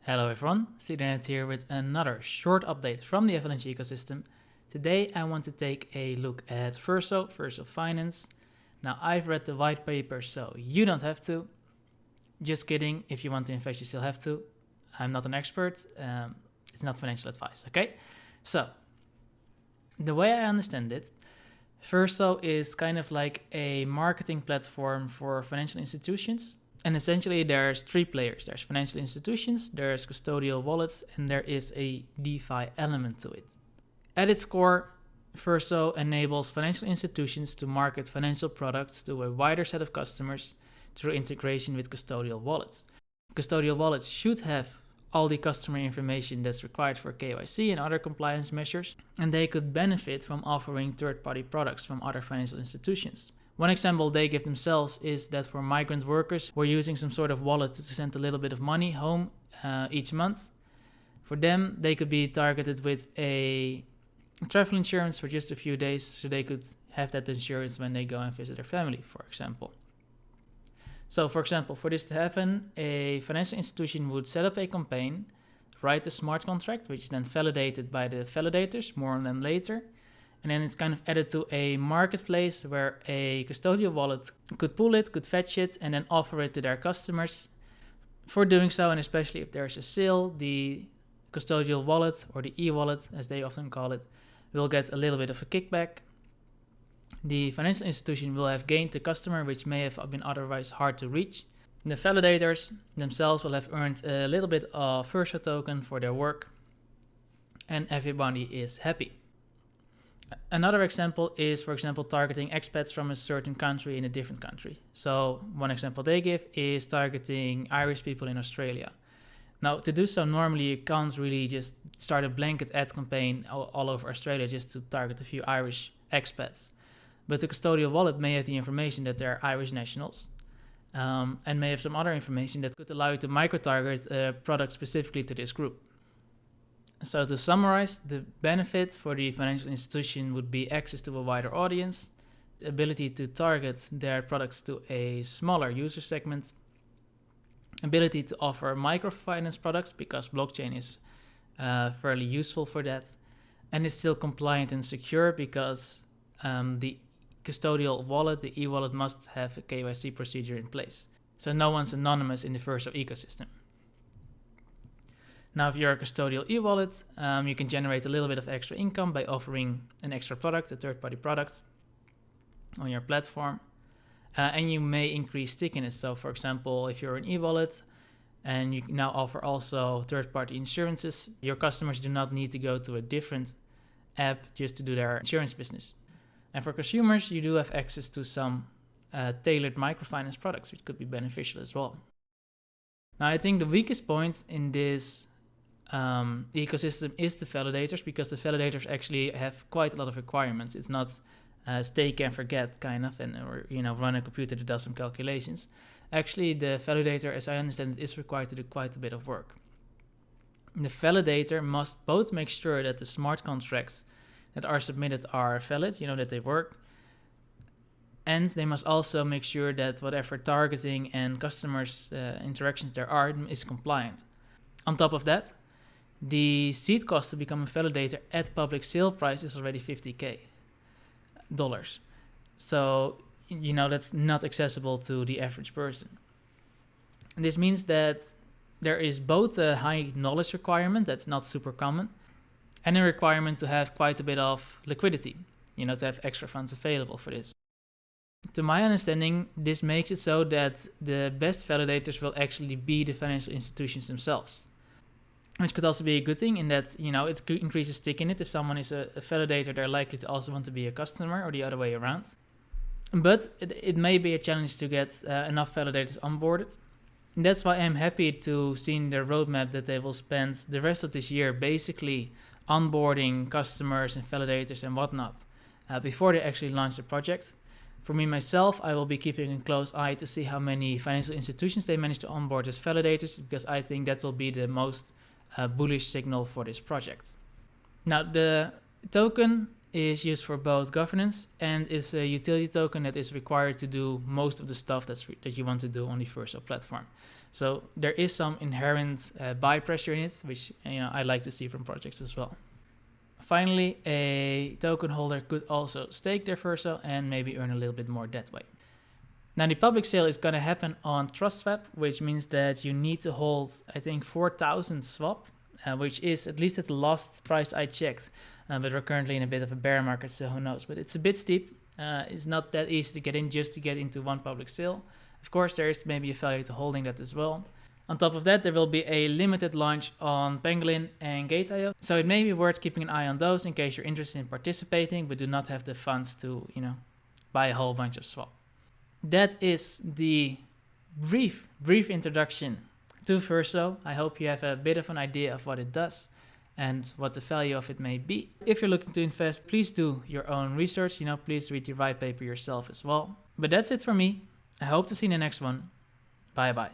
Hello everyone, Sidanet here with another short update from the Avalanche ecosystem. Today I want to take a look at Verso Finance. Now I've read the white paper, so you don't have to. Just kidding, if you want to invest you still have to. I'm not an expert, it's not financial advice, okay? So, the way I understand it, Verso is kind of like a marketing platform for financial institutions. And essentially there's three players. There's financial institutions, there's custodial wallets, and there is a DeFi element to it. At its core, Verso enables financial institutions to market financial products to a wider set of customers through integration with custodial wallets. Custodial wallets should have all the customer information that's required for KYC and other compliance measures, and they could benefit from offering third-party products from other financial institutions. One example they give themselves is that for migrant workers who are using some sort of wallet to send a little bit of money home each month, for them they could be targeted with a travel insurance for just a few days so they could have that insurance when they go and visit their family, for example. So for example, for this to happen, a financial institution would set up a campaign, write a smart contract, which is then validated by the validators, more on them later. And then it's kind of added to a marketplace where a custodial wallet could pull it, could fetch it, and then offer it to their customers. For doing so, and especially if there's a sale, the custodial wallet, or the e-wallet as they often call it, will get a little bit of a kickback. The financial institution will have gained the customer, which may have been otherwise hard to reach. The validators themselves will have earned a little bit of Verso token for their work, and everybody is happy. Another example is, for example, targeting expats from a certain country in a different country. So one example they give is targeting Irish people in Australia. Now, to do so, normally you can't really just start a blanket ad campaign all over Australia just to target a few Irish expats. But the custodial wallet may have the information that they're Irish nationals, and may have some other information that could allow you to micro-target a product specifically to this group. So to summarize, the benefit for the financial institution would be access to a wider audience, the ability to target their products to a smaller user segment, ability to offer microfinance products because blockchain is fairly useful for that, and is still compliant and secure because the custodial wallet, the e-wallet, must have a KYC procedure in place. So no one's anonymous in the Verso ecosystem. Now, if you're a custodial e-wallet, you can generate a little bit of extra income by offering an extra product, a third-party product, on your platform. And you may increase stickiness. So, for example, if you're an e-wallet and you now offer also third-party insurances, your customers do not need to go to a different app just to do their insurance business. And for consumers, you do have access to some tailored microfinance products, which could be beneficial as well. Now, I think the weakest point in this ecosystem is the validators, because the validators actually have quite a lot of requirements. It's not stake and forget kind of, or run a computer that does some calculations. Actually, the validator, as I understand it, is required to do quite a bit of work. The validator must both make sure that the smart contracts that are submitted are valid, that they work, and they must also make sure that whatever targeting and customers interactions there are is compliant. On top of that, the seed cost to become a validator at public sale price is already $50,000. So, that's not accessible to the average person. And this means that there is both a high knowledge requirement that's not super common, and a requirement to have quite a bit of liquidity, to have extra funds available for this. To my understanding, this makes it so that the best validators will actually be the financial institutions themselves, which could also be a good thing in that, it increases stickiness. If someone is a validator, they're likely to also want to be a customer, or the other way around. But it may be a challenge to get enough validators onboarded. And that's why I'm happy to see in their roadmap that they will spend the rest of this year basically onboarding customers and validators and whatnot before they actually launch the project. For me, myself, I will be keeping a close eye to see how many financial institutions they manage to onboard as validators, because I think that will be the most bullish signal for this project. Now, the token is used for both governance and is a utility token that is required to do most of the stuff that you want to do on the Verso platform. So there is some inherent buy pressure in it, which I like to see from projects as well. Finally, a token holder could also stake their Verso and maybe earn a little bit more that way. Now the public sale is going to happen on Trustswap, which means that you need to hold, I think, 4,000 swap, which is, at least at the last price I checked, but we're currently in a bit of a bear market, so who knows. But it's a bit steep. It's not that easy to get in just to get into one public sale. Of course, there is maybe a value to holding that as well. On top of that, there will be a limited launch on Penguin and Gate.io, so it may be worth keeping an eye on those in case you're interested in participating but do not have the funds to, buy a whole bunch of swap. That is the brief introduction to Verso. I hope you have a bit of an idea of what it does and what the value of it may be. If you're looking to invest, please do your own research. Please read the white paper yourself as well. But that's it for me. I hope to see you in the next one. Bye bye.